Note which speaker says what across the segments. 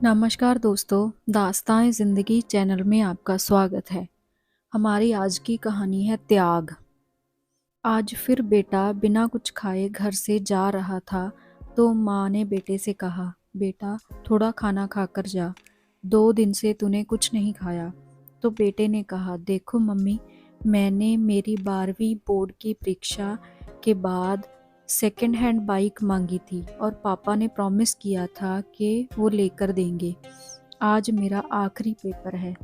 Speaker 1: नमस्कार दोस्तों, दास्तान ज़िंदगी चैनल में आपका स्वागत है। हमारी आज की कहानी है त्याग। आज फिर बेटा बिना कुछ खाए घर से जा रहा था तो माँ ने बेटे से कहा, बेटा थोड़ा खाना खाकर जा, 2 दिन से तूने कुछ नहीं खाया। तो बेटे ने कहा, देखो मम्मी, मैंने मेरी 12वीं बोर्ड की परीक्षा के बाद सेकंड हैंड बाइक मांगी थी और पापा ने प्रॉमिस किया था कि वो लेकर देंगे। आज मेरा आखिरी पेपर है।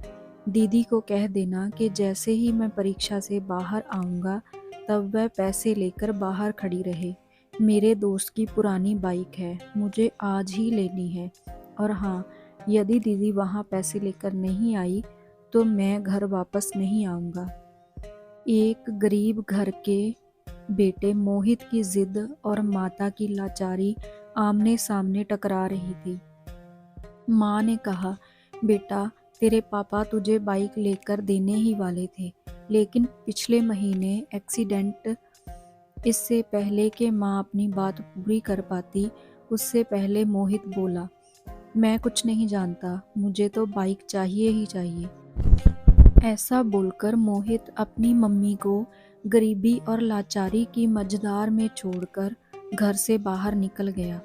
Speaker 1: दीदी को कह देना कि जैसे ही मैं परीक्षा से बाहर आऊँगा तब वह पैसे लेकर बाहर खड़ी रहे। मेरे दोस्त की पुरानी बाइक है, मुझे आज ही लेनी है। और हाँ, यदि दीदी वहाँ पैसे लेकर नहीं आई तो मैं घर वापस नहीं आऊँगा। एक गरीब घर के बेटे मोहित की जिद और माता की लाचारी आमने सामने टकरा रही थी। माँ ने कहा, बेटा तेरे पापा तुझे बाइक लेकर देने ही वाले थे, लेकिन पिछले महीने एक्सीडेंट। इससे पहले कि माँ अपनी बात पूरी कर पाती, उससे पहले मोहित बोला, मैं कुछ नहीं जानता, मुझे तो बाइक चाहिए ही चाहिए। ऐसा बोलकर मोहित अपनी मम्मी को गरीबी और लाचारी की मझधार में छोड़कर घर से बाहर निकल गया।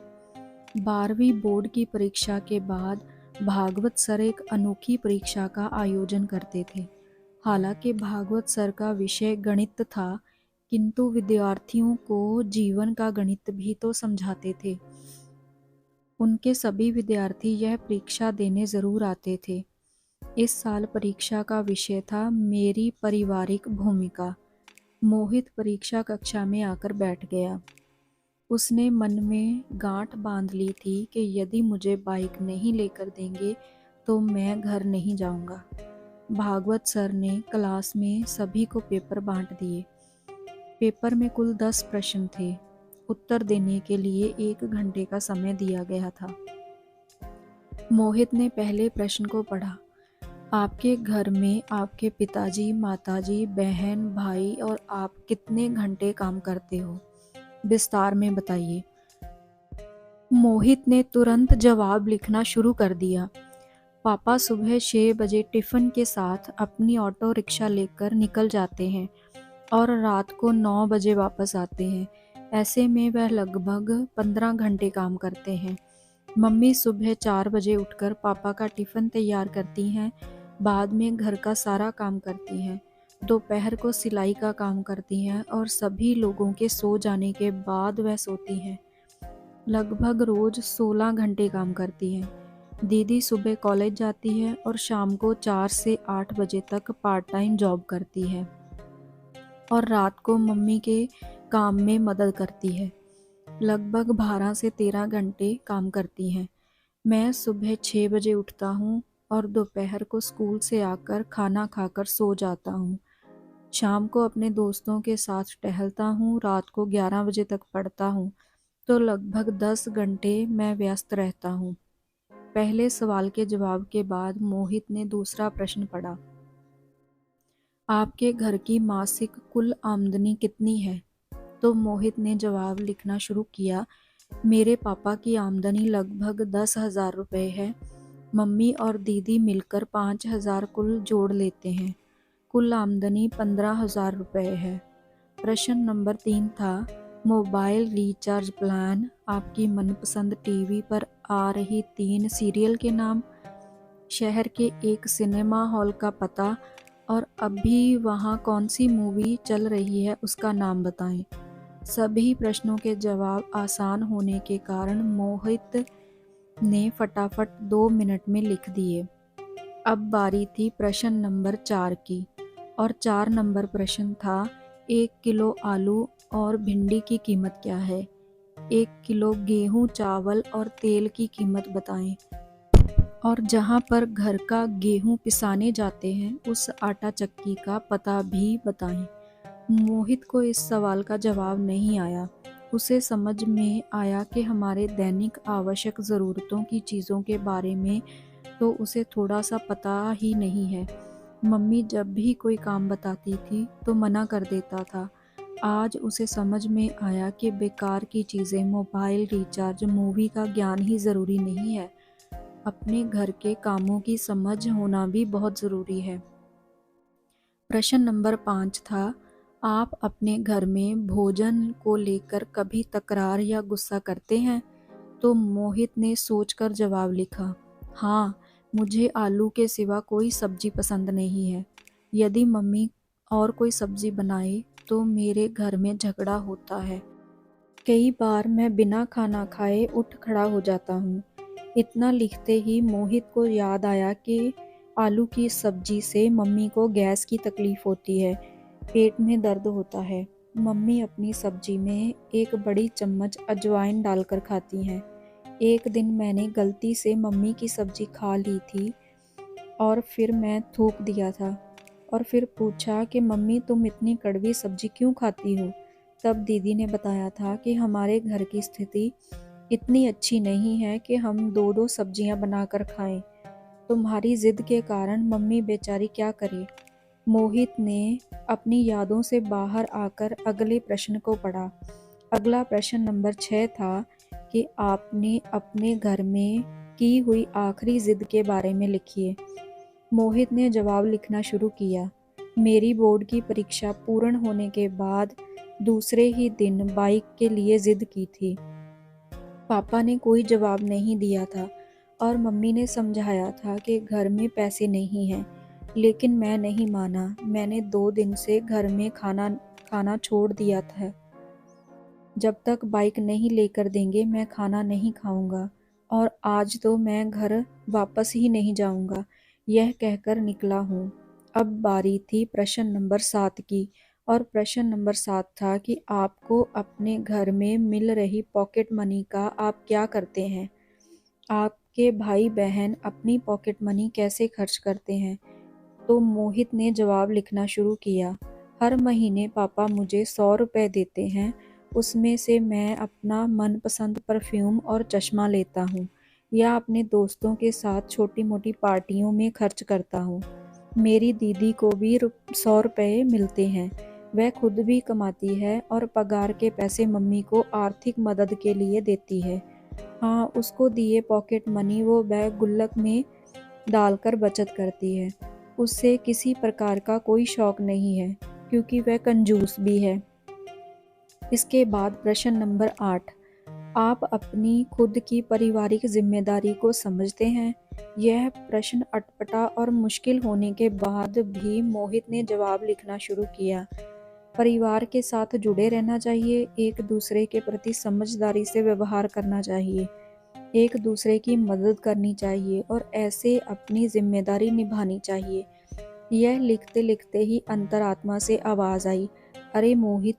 Speaker 1: 12वीं बोर्ड की परीक्षा के बाद भागवत सर एक अनोखी परीक्षा का आयोजन करते थे। हालांकि भागवत सर का विषय गणित था, किंतु विद्यार्थियों को जीवन का गणित भी तो समझाते थे। उनके सभी विद्यार्थी यह परीक्षा देने जरूर आते थे। इस साल परीक्षा का विषय था मेरी पारिवारिक भूमिका। मोहित परीक्षा कक्षा में आकर बैठ गया। उसने मन में गांठ बांध ली थी कि यदि मुझे बाइक नहीं लेकर देंगे तो मैं घर नहीं जाऊंगा। भागवत सर ने क्लास में सभी को पेपर बांट दिए। पेपर में कुल 10 प्रश्न थे। उत्तर देने के लिए 1 घंटे का समय दिया गया था। मोहित ने पहले प्रश्न को पढ़ा। आपके घर में आपके पिताजी, माताजी, बहन, भाई और आप कितने घंटे काम करते हो? विस्तार में बताइए। मोहित ने तुरंत जवाब लिखना शुरू कर दिया। पापा सुबह 6 बजे टिफिन के साथ अपनी ऑटो रिक्शा लेकर निकल जाते हैं और रात को 9 बजे वापस आते हैं। ऐसे में वह लगभग 15 घंटे काम करते हैं। मम्मी सुबह 4 बजे उठकर पापा का टिफिन तैयार करती हैं, बाद में घर का सारा काम करती हैं, दोपहर को सिलाई का काम करती हैं और सभी लोगों के सो जाने के बाद वह सोती हैं। लगभग रोज 16 घंटे काम करती हैं। दीदी सुबह कॉलेज जाती है और शाम को 4 से 8 बजे तक पार्ट टाइम जॉब करती है और रात को मम्मी के काम में मदद करती है। लगभग 12 से 13 घंटे काम करती हैं। मैं सुबह 6 बजे उठता हूँ और दोपहर को स्कूल से आकर खाना खाकर सो जाता हूँ। शाम को अपने दोस्तों के साथ टहलता हूँ, रात को 11 बजे तक पढ़ता हूँ, तो लगभग 10 घंटे मैं व्यस्त रहता हूँ। पहले सवाल के जवाब के बाद मोहित ने दूसरा प्रश्न पढ़ा। आपके घर की मासिक कुल आमदनी कितनी है? तो मोहित ने जवाब लिखना शुरू किया। मेरे पापा की आमदनी लगभग 10,000 रुपये है। मम्मी और दीदी मिलकर 5,000 कुल जोड़ लेते हैं। कुल आमदनी 15,000 रुपये है। प्रश्न नंबर 3 था, मोबाइल रिचार्ज प्लान, आपकी मनपसंद टीवी पर आ रही 3 सीरियल के नाम, शहर के एक सिनेमा हॉल का पता और अभी वहाँ कौन सी मूवी चल रही है उसका नाम बताएं। सभी प्रश्नों के जवाब आसान होने के कारण मोहित ने फटाफट 2 मिनट में लिख दिए। अब बारी थी प्रश्न नंबर 4 की और 4 नंबर प्रश्न था, 1 किलो आलू और भिंडी की कीमत क्या है? 1 किलो गेहूं, चावल और तेल की कीमत बताएं और जहां पर घर का गेहूं पिसाने जाते हैं उस आटा चक्की का पता भी बताएं। मोहित को इस सवाल का जवाब नहीं आया। उसे समझ में आया कि हमारे दैनिक आवश्यक ज़रूरतों की चीज़ों के बारे में तो उसे थोड़ा सा पता ही नहीं है। मम्मी जब भी कोई काम बताती थी तो मना कर देता था। आज उसे समझ में आया कि बेकार की चीज़ें, मोबाइल रिचार्ज, मूवी का ज्ञान ही ज़रूरी नहीं है। अपने घर के कामों की समझ होना भी बहुत ज़रूरी है। प्रश्न नंबर 5 था, आप अपने घर में भोजन को लेकर कभी तकरार या गुस्सा करते हैं? तो मोहित ने सोचकर जवाब लिखा, हाँ, मुझे आलू के सिवा कोई सब्जी पसंद नहीं है। यदि मम्मी और कोई सब्जी बनाए तो मेरे घर में झगड़ा होता है। कई बार मैं बिना खाना खाए उठ खड़ा हो जाता हूँ। इतना लिखते ही मोहित को याद आया कि आलू की सब्जी से मम्मी को गैस की तकलीफ होती है, पेट में दर्द होता है। मम्मी अपनी सब्जी में एक बड़ी चम्मच अजवाइन डालकर खाती हैं। एक दिन मैंने गलती से मम्मी की सब्जी खा ली थी और फिर मैं थूक दिया था और फिर पूछा कि मम्मी तुम इतनी कड़वी सब्जी क्यों खाती हो? तब दीदी ने बताया था कि हमारे घर की स्थिति इतनी अच्छी नहीं है कि हम दो दो सब्जियां बनाकर खाएं। तुम्हारी जिद के कारण मम्मी बेचारी क्या करे। मोहित ने अपनी यादों से बाहर आकर अगले प्रश्न को पढ़ा। अगला प्रश्न नंबर 6 था कि आपने अपने घर में की हुई आखिरी जिद के बारे में लिखिए। मोहित ने जवाब लिखना शुरू किया। मेरी बोर्ड की परीक्षा पूर्ण होने के बाद दूसरे ही दिन बाइक के लिए जिद की थी। पापा ने कोई जवाब नहीं दिया था और मम्मी ने समझाया था कि घर में पैसे नहीं हैं, लेकिन मैं नहीं माना। मैंने 2 दिन से घर में खाना छोड़ दिया था। जब तक बाइक नहीं लेकर देंगे मैं खाना नहीं खाऊंगा और आज तो मैं घर वापस ही नहीं जाऊंगा, यह कहकर निकला हूँ। अब बारी थी प्रश्न नंबर 7 की और प्रश्न नंबर 7 था कि आपको अपने घर में मिल रही पॉकेट मनी का आप क्या करते हैं? आपके भाई बहन अपनी पॉकेट मनी कैसे खर्च करते हैं? तो मोहित ने जवाब लिखना शुरू किया। हर महीने पापा मुझे 100 रुपये देते हैं, उसमें से मैं अपना मनपसंद परफ्यूम और चश्मा लेता हूँ या अपने दोस्तों के साथ छोटी मोटी पार्टियों में खर्च करता हूँ। मेरी दीदी को भी 100 रुपये मिलते हैं, वह खुद भी कमाती है और पगार के पैसे मम्मी को आर्थिक मदद के लिए देती है। हाँ, उसको दिए पॉकेट मनी वो बैग गुल्लक में डालकर बचत करती है। उसे किसी प्रकार का कोई शौक नहीं है क्योंकि वह कंजूस भी है। इसके बाद प्रश्न नंबर 8, आप अपनी खुद की पारिवारिक जिम्मेदारी को समझते हैं? यह प्रश्न अटपटा और मुश्किल होने के बाद भी मोहित ने जवाब लिखना शुरू किया। परिवार के साथ जुड़े रहना चाहिए, एक दूसरे के प्रति समझदारी से व्यवहार करना चाहिए, एक दूसरे की मदद करनी चाहिए और ऐसे अपनी जिम्मेदारी निभानी चाहिए। यह लिखते लिखते ही अंतरात्मा से आवाज़ आई, अरे मोहित,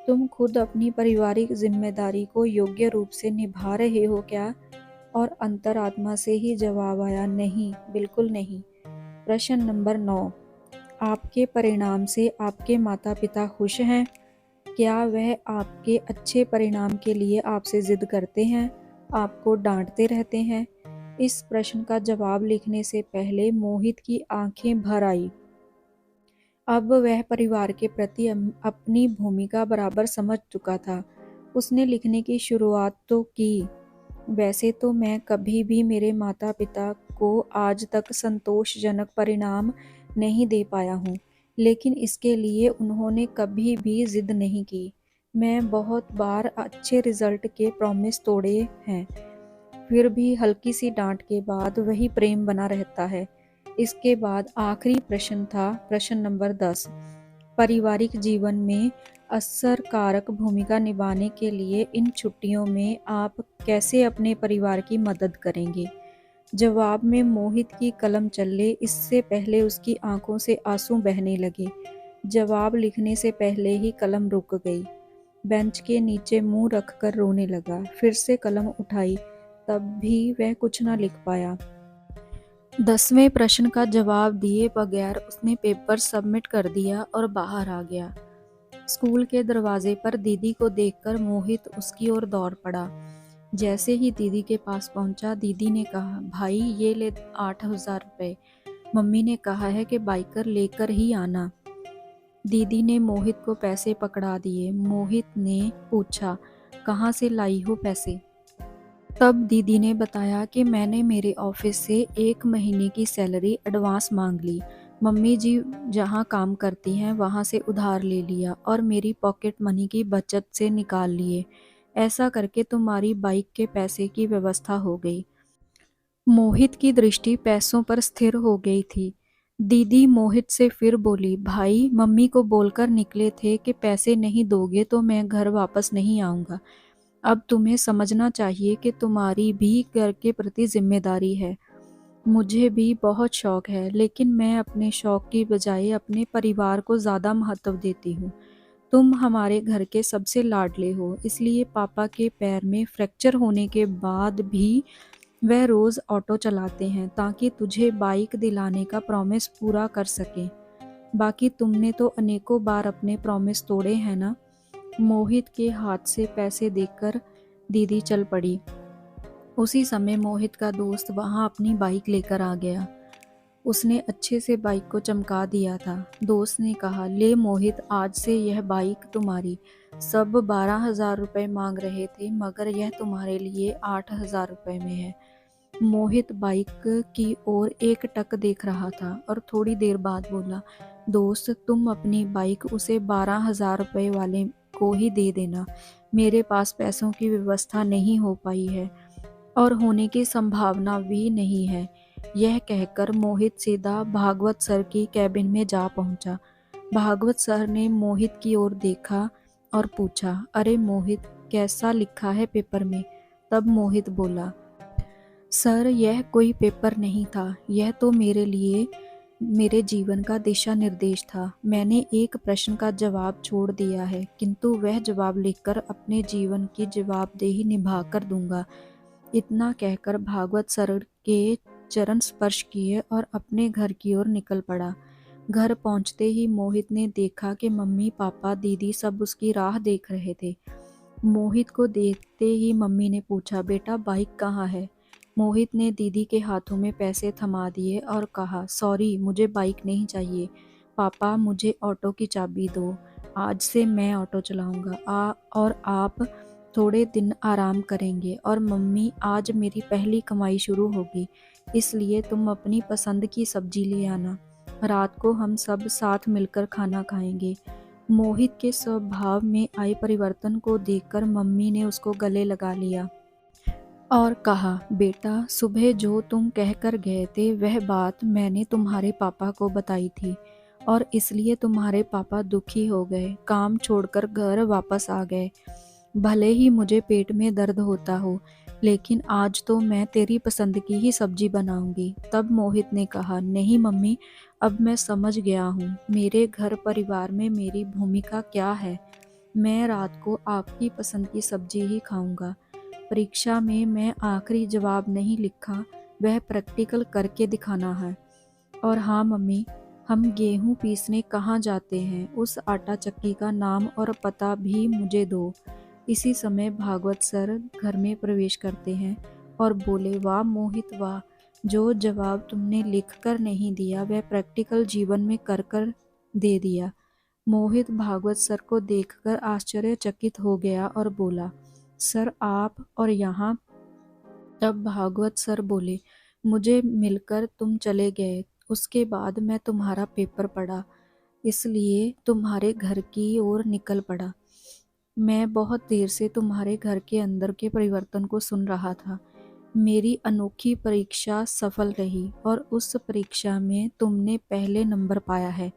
Speaker 1: तुम खुद अपनी पारिवारिक जिम्मेदारी को योग्य रूप से निभा रहे हो क्या? और अंतरात्मा से ही जवाब आया, नहीं, बिल्कुल नहीं। प्रश्न नंबर 9, आपके परिणाम से आपके माता पिता खुश हैं? क्या वह आपके अच्छे परिणाम के लिए आपसे जिद करते हैं, आपको डांटते रहते हैं? इस प्रश्न का जवाब लिखने से पहले मोहित की आंखें भर आई। अब वह परिवार के प्रति अपनी भूमिका बराबर समझ चुका था। उसने लिखने की शुरुआत तो की, वैसे तो मैं कभी भी मेरे माता पिता को आज तक संतोषजनक परिणाम नहीं दे पाया हूँ, लेकिन इसके लिए उन्होंने कभी भी जिद नहीं की। मैं बहुत बार अच्छे रिजल्ट के प्रॉमिस तोड़े हैं, फिर भी हल्की सी डांट के बाद वही प्रेम बना रहता है। इसके बाद आखिरी प्रश्न था प्रश्न नंबर 10, पारिवारिक जीवन में असरकारक भूमिका निभाने के लिए इन छुट्टियों में आप कैसे अपने परिवार की मदद करेंगे? जवाब में मोहित की कलम चले इससे पहले उसकी आंखों से आंसू बहने लगे। जवाब लिखने से पहले ही कलम रुक गई। बेंच के नीचे मुंह रखकर रोने लगा। फिर से कलम उठाई, तब भी वह कुछ न लिख पाया। 10वें प्रश्न का जवाब दिए बगैर उसने पेपर सबमिट कर दिया और बाहर आ गया। स्कूल के दरवाजे पर दीदी को देखकर मोहित उसकी ओर दौड़ पड़ा। जैसे ही दीदी के पास पहुंचा, दीदी ने कहा, भाई ये ले 8,000 रुपये, मम्मी ने कहा है कि बाइकर लेकर ही आना। दीदी ने मोहित को पैसे पकड़ा दिए। मोहित ने पूछा, कहाँ से लाई हो पैसे? तब दीदी ने बताया कि मैंने मेरे ऑफिस से 1 महीने की सैलरी एडवांस मांग ली। मम्मी जी जहाँ काम करती हैं वहाँ से उधार ले लिया और मेरी पॉकेट मनी की बचत से निकाल लिए। ऐसा करके तुम्हारी बाइक के पैसे की व्यवस्था हो गई। मोहित की दृष्टि पैसों पर स्थिर हो गई थी। दीदी मोहित से फिर बोली, भाई मम्मी को बोलकर निकले थे कि पैसे नहीं दोगे तो मैं घर वापस नहीं आऊँगा। अब तुम्हें समझना चाहिए कि तुम्हारी भी घर के प्रति जिम्मेदारी है। मुझे भी बहुत शौक है, लेकिन मैं अपने शौक की बजाय अपने परिवार को ज़्यादा महत्व देती हूँ। तुम हमारे घर के सबसे लाडले हो, इसलिए पापा के पैर में फ्रैक्चर होने के बाद भी वह रोज़ ऑटो चलाते हैं ताकि तुझे बाइक दिलाने का प्रॉमिस पूरा कर सकें। बाकी तुमने तो अनेकों बार अपने प्रॉमिस तोड़े हैं ना। मोहित के हाथ से पैसे देखकर दीदी चल पड़ी। उसी समय मोहित का दोस्त वहां अपनी बाइक लेकर आ गया। उसने अच्छे से बाइक को चमका दिया था। दोस्त ने कहा, ले मोहित, आज से यह बाइक तुम्हारी। सब 12,000 रुपये मांग रहे थे, मगर यह तुम्हारे लिए 8,000 रुपये में है। मोहित बाइक की ओर एकटक देख रहा था और थोड़ी देर बाद बोला, दोस्त तुम अपनी बाइक उसे 12,000 रुपये वाले को ही दे देना। मेरे पास पैसों की व्यवस्था नहीं हो पाई है और होने की संभावना भी नहीं है। यह कहकर मोहित सीधा भागवत सर की कैबिन में जा पहुंचा। भागवत सर ने मोहित की ओर देखा और पूछा, अरे मोहित, कैसा लिखा है पेपर में? तब मोहित बोला, सर यह कोई पेपर नहीं था, यह तो मेरे लिए मेरे जीवन का दिशा निर्देश था। मैंने एक प्रश्न का जवाब छोड़ दिया है, किंतु वह जवाब लिखकर अपने जीवन की जवाबदेही निभा कर दूंगा। इतना कहकर भागवत सर के चरण स्पर्श किए और अपने घर की ओर निकल पड़ा। घर पहुंचते ही मोहित ने देखा कि मम्मी पापा दीदी सब उसकी राह देख रहे थे। मोहित को देखते ही मम्मी ने पूछा, बेटा बाइक कहाँ है? मोहित ने दीदी के हाथों में पैसे थमा दिए और कहा, सॉरी मुझे बाइक नहीं चाहिए। पापा मुझे ऑटो की चाबी दो, आज से मैं ऑटो चलाऊंगा और आप थोड़े दिन आराम करेंगे। और मम्मी, आज मेरी पहली कमाई शुरू होगी, इसलिए तुम अपनी पसंद की सब्जी ले आना। रात को हम सब साथ मिलकर खाना खाएंगे। मोहित के स्वभाव में आए परिवर्तन को देखकर मम्मी ने उसको गले लगा लिया और कहा, बेटा सुबह जो तुम कहकर गए थे वह बात मैंने तुम्हारे पापा को बताई थी और इसलिए तुम्हारे पापा दुखी हो गए, काम छोड़कर घर वापस आ गए। भले ही मुझे पेट में दर्द होता हो, लेकिन आज तो मैं तेरी पसंद की ही सब्जी बनाऊंगी। तब मोहित ने कहा, नहीं मम्मी, अब मैं समझ गया हूँ मेरे घर परिवार में मेरी भूमिका क्या है। मैं रात को आपकी पसंद की सब्जी ही खाऊंगा। परीक्षा में मैं आखिरी जवाब नहीं लिखा, वह प्रैक्टिकल करके दिखाना है। और हाँ मम्मी, हम गेहूं पीसने कहाँ जाते हैं, उस आटा चक्की का नाम और पता भी मुझे दो। इसी समय भागवत सर घर में प्रवेश करते हैं और बोले, वाह मोहित वाह, जो जवाब तुमने लिख कर नहीं दिया वह प्रैक्टिकल जीवन में कर कर दे दिया। मोहित भागवत सर को देखकर आश्चर्यचकित हो गया और बोला, सर आप और यहाँ? तब भागवत सर बोले, मुझे मिलकर तुम चले गए, उसके बाद मैं तुम्हारा पेपर पढ़ा, इसलिए तुम्हारे घर की ओर निकल पड़ा। मैं बहुत देर से तुम्हारे घर के अंदर के परिवर्तन को सुन रहा था। मेरी अनोखी परीक्षा सफल रही और उस परीक्षा में तुमने पहले नंबर पाया है।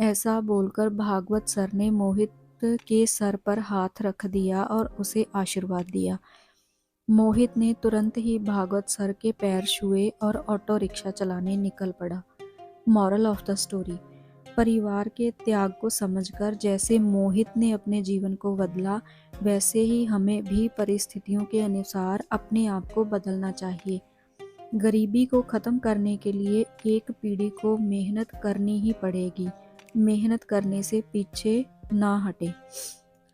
Speaker 1: ऐसा बोलकर भागवत सर ने मोहित के सर पर हाथ रख दिया और उसे आशीर्वाद दिया। मोहित ने तुरंत ही भागवत सर के पैर छुए और ऑटो रिक्शा चलाने निकल पड़ा। मॉरल ऑफ द स्टोरी, परिवार के त्याग को समझकर जैसे मोहित ने अपने जीवन को बदला, वैसे ही हमें भी परिस्थितियों के अनुसार अपने आप को बदलना चाहिए। गरीबी को ख़त्म करने के लिए एक पीढ़ी को मेहनत करनी ही पड़ेगी। मेहनत करने से पीछे ना हटे।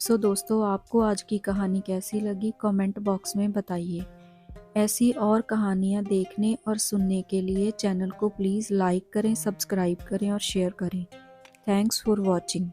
Speaker 1: सो दोस्तों, आपको आज की कहानी कैसी लगी कमेंट बॉक्स में बताइए। ऐसी और कहानियाँ देखने और सुनने के लिए चैनल को प्लीज़ लाइक करें, सब्सक्राइब करें और शेयर करें। Thanks for watching.